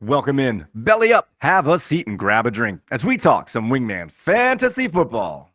Welcome in. Belly up, have a seat, and grab a drink as we talk some Wingman fantasy football.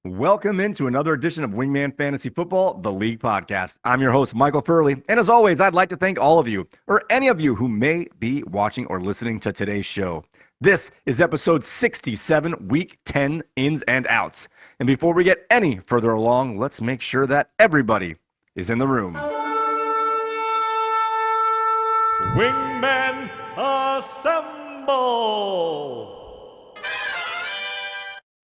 Welcome into another edition of Wingman Fantasy Football, the League Podcast. I'm your host, Michael Furley, and as always, I'd like to thank all of you, or any of you who may be watching or listening to today's show. This is episode 67, week 10 ins and outs. And before we get any further along, let's make sure that everybody is in the room. Wingmen assemble!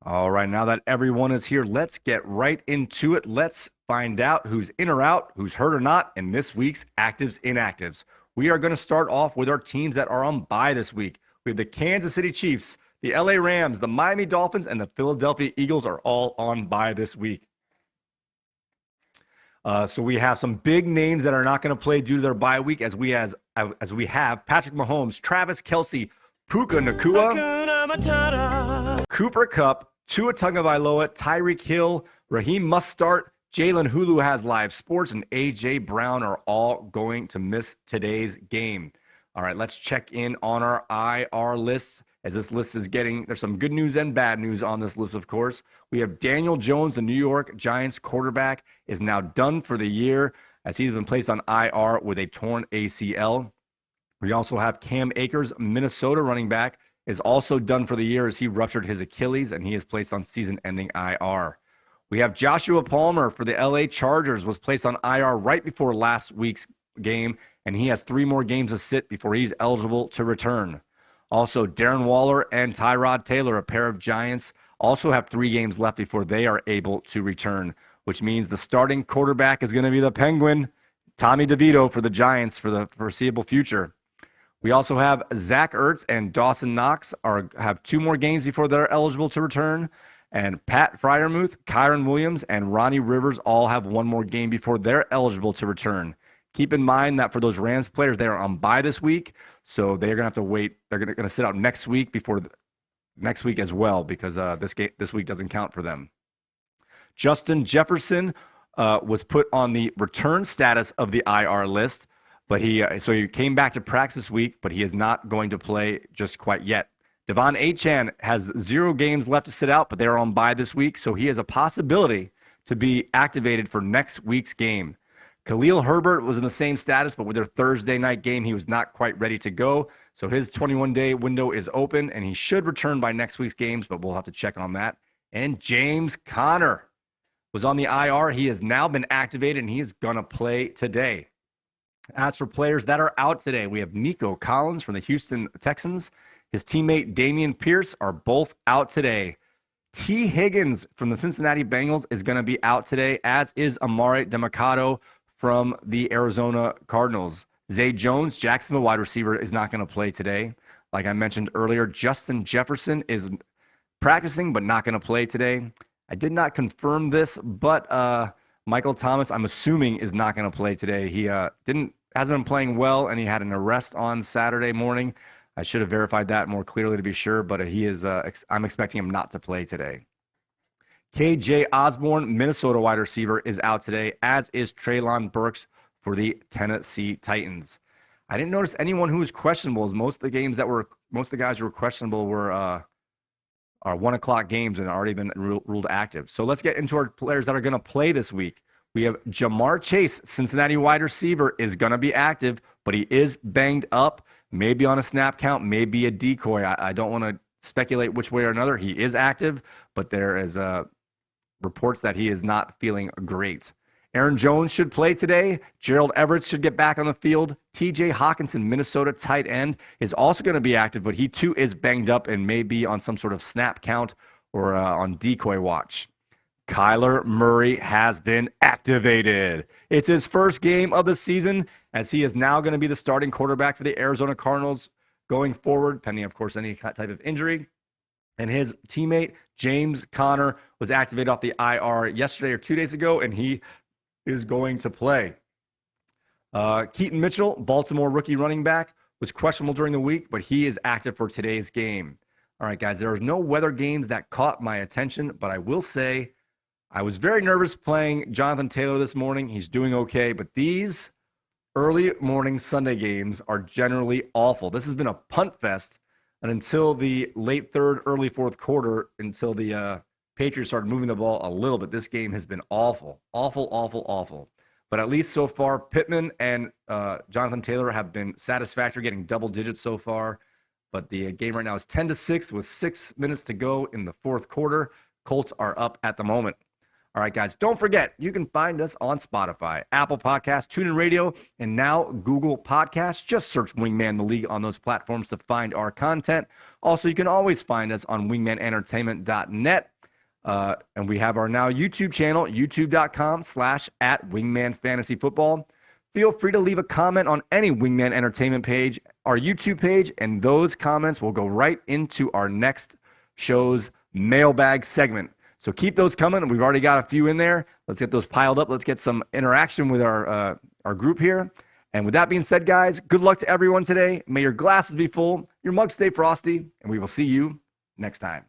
All right, now that everyone is here, let's get right into it. Let's find out who's in or out, who's hurt or not in this week's Actives Inactives. We are going to start off with our teams that are on bye this week. We have the Kansas City Chiefs, the LA Rams, the Miami Dolphins, and the Philadelphia Eagles are all on bye this week. So we have some big names that are not going to play due to their bye week, as we have Patrick Mahomes, Travis Kelce, Puka Nacua, Cooper Kupp, Tua Tagovailoa, Tyreek Hill, Raheem Mostert, Jalen Hulu has live sports, and A.J. Brown are all going to miss today's game. All right, let's check in on our IR list, as this list is there's some good news and bad news on this list, of course. We have Daniel Jones, the New York Giants quarterback, is now done for the year, as he's been placed on IR with a torn ACL. We also have Cam Akers, Minnesota running back, is also done for the year as he ruptured his Achilles, and he is placed on season-ending IR. We have Joshua Palmer for the LA Chargers, was placed on IR right before last week's game, and he has 3 more games to sit before he's eligible to return. Also, Darren Waller and Tyrod Taylor, a pair of Giants, also have 3 games left before they are able to return, which means the starting quarterback is going to be the Penguin, Tommy DeVito, for the Giants for the foreseeable future. We also have Zach Ertz and Dawson Knox have 2 more games before they're eligible to return. And Pat Freiermuth, Kyron Williams, and Ronnie Rivers all have 1 more game before they're eligible to return. Keep in mind that for those Rams players, they are on bye this week, so they're going to have to wait. They're going to sit out next week next week as well, because this week doesn't count for them. Justin Jefferson was put on the return status of the IR list. But he came back to practice this week, but he is not going to play just quite yet. Devon Achane has 0 games left to sit out, but they're on bye this week, so he has a possibility to be activated for next week's game. Khalil Herbert was in the same status, but with their Thursday night game, he was not quite ready to go. So his 21-day window is open, and he should return by next week's games, but we'll have to check on that. And James Conner was on the IR. He has now been activated, and he is going to play today. As for players that are out today, we have Nico Collins from the Houston Texans. His teammate Damian Pierce are both out today. T. Higgins from the Cincinnati Bengals is going to be out today, as is Amare DeMarcado from the Arizona Cardinals. Zay Jones, Jacksonville wide receiver, is not going to play today. Like I mentioned earlier, Justin Jefferson is practicing but not going to play today. I did not confirm this, but Michael Thomas, I'm assuming, is not going to play today. He hasn't been playing well, and he had an arrest on Saturday morning. I should have verified that more clearly to be sure, but he is. I'm expecting him not to play today. KJ Osborne, Minnesota wide receiver, is out today, as is Treylon Burks for the Tennessee Titans. I didn't notice anyone who was questionable, as most of the guys who were questionable were are 1:00 games and already been ruled active. So let's get into our players that are going to play this week. We have Jamar Chase, Cincinnati wide receiver, is going to be active, but he is banged up, maybe on a snap count, maybe a decoy. I don't want to speculate which way or another. He is active, but there is reports that he is not feeling great. Aaron Jones should play today. Gerald Everett should get back on the field. TJ Hawkinson, Minnesota tight end, is also going to be active, but he too is banged up and may be on some sort of snap count or on decoy watch. Kyler Murray has been activated. It's his first game of the season, as he is now going to be the starting quarterback for the Arizona Cardinals going forward, pending, of course, any type of injury. And his teammate, James Conner, was activated off the IR yesterday or 2 days ago, and he is going to play. Keaton Mitchell, Baltimore rookie running back, was questionable during the week, but he is active for today's game. All right, guys, there are no weather games that caught my attention, but I will say I was very nervous playing Jonathan Taylor this morning. He's doing okay, but these early morning Sunday games are generally awful. This has been a punt fest, and until the late third, early fourth quarter, until the Patriots started moving the ball a little bit, this game has been awful. But at least so far, Pittman and Jonathan Taylor have been satisfactory, getting double digits so far. But the game right now is 10-6 with 6 minutes to go in the fourth quarter. Colts are up at the moment. All right, guys, don't forget, you can find us on Spotify, Apple Podcasts, TuneIn Radio, and now Google Podcasts. Just search Wingman the League on those platforms to find our content. Also, you can always find us on wingmanentertainment.net. And we have our now YouTube channel, youtube.com/@wingmanfantasyfootball. Feel free to leave a comment on any Wingman Entertainment page, our YouTube page, and those comments will go right into our next show's mailbag segment. So keep those coming. We've already got a few in there. Let's get those piled up. Let's get some interaction with our group here. And with that being said, guys, good luck to everyone today. May your glasses be full, your mugs stay frosty, and we will see you next time.